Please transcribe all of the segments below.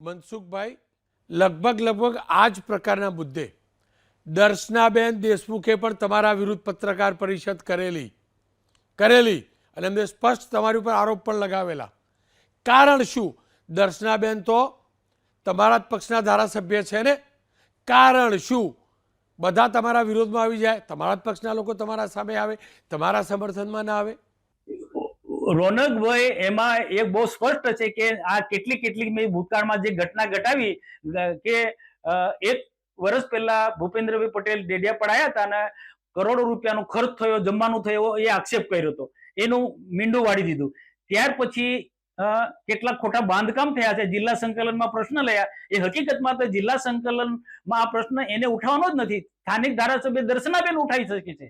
મનસુખભાઈ, લગભગ આ જ પ્રકારના મુદ્દે દર્શનાબેન દેશમુખે પણ તમારા વિરુદ્ધ પત્રકાર પરિષદ કરેલી અને એમને સ્પષ્ટ તમારી ઉપર આરોપ પણ લગાવેલા. કારણ શું? દર્શનાબેન તો તમારા જ પક્ષના ધારાસભ્ય છે ને. કારણ શું બધા તમારા વિરોધમાં આવી જાય, તમારા જ પક્ષના લોકો તમારા સામે આવે, તમારા સમર્થનમાં ના આવે? રોનકભાઈ, એમાં એક બહુ સ્પષ્ટ છે કે આ કેટલીક મેં ભૂતકાળમાં જે ઘટના ઘટાવી કે એક વર્ષ પહેલા ભૂપેન્દ્રભાઈ પટેલ ડેડિયાપાડ આવ્યા હતા અને કરોડો રૂપિયાનો ખર્ચ થયો, જમવાનું થયો, એ આક્ષેપ કર્યો હતો. એનું મીંડું વાળી દીધું. ત્યાર પછી કેટલાક ખોટા બાંધકામ થયા છે, જિલ્લા સંકલનમાં પ્રશ્ન લયા. એ હકીકતમાં તો જિલ્લા સંકલનમાં આ પ્રશ્ન એને ઉઠાવવાનો જ નથી. સ્થાનિક ધારાસભ્ય દર્શનાબેન ઉઠાવી શકે છે,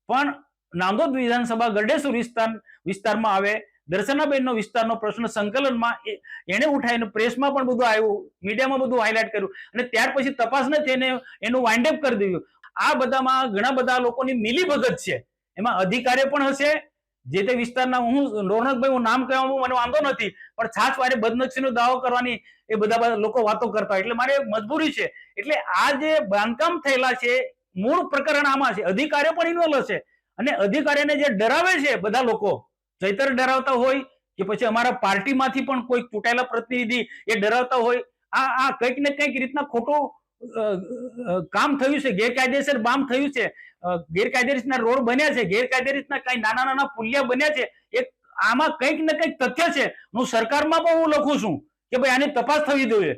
પણ નાંદોદ વિધાનસભા ગરડેસુર વિસ્તારમાં આવે, દર્શનાબેનનો વિસ્તારનો પ્રશ્ન સંકલનમાં એને ઉઠાવીને પ્રેસમાં પણ બધું આવ્યું, મીડિયામાં બધું હાઇલાઇટ કર્યું અને ત્યાર પછી તપાસ નથી થઈને એનું વાઇન્ડ અપ કરી દીધું. આ બધામાં ઘણા બધા લોકોની મિલીભગત છે. એમાં અધિકારી પણ હશે જે તે વિસ્તારના. હું રોનકભાઈ, હું નામ કહેવામાં મને વાંધો નથી, પણ છાછ વારે બદનક્ષીનો દાવો કરવાની એ બધા લોકો વાતો કરતા હોય એટલે મારે મજબૂરી છે. એટલે આ જે બાંધકામ થયેલા છે, મૂળ પ્રકરણ આમાં છે. અધિકારીઓ પણ ઇન્વોલ્વ છે અને અધિકારીને જે ડરાવે છે બધા લોકો, ચૈતર ડરાવતા હોય કે પછી અમારા પાર્ટીમાંથી પણ કોઈ ચૂંટાયેલા પ્રતિનિધિ એ ડરાવતા હોય, આ કંઈક ને કંઈક રીતના ખોટું કામ થયું છે, ગેરકાયદેસર બામ થયું છે, ગેરકાયદેસરના રોડ બન્યા છે, ગેરકાયદેસરના કઈ નાના પુલિયા બન્યા છે. એક આમાં કંઈક ને કંઈક તથ્ય છે. હું સરકારમાં પણ હું લખું છું કે ભાઈ આની તપાસ થવી જોઈએ.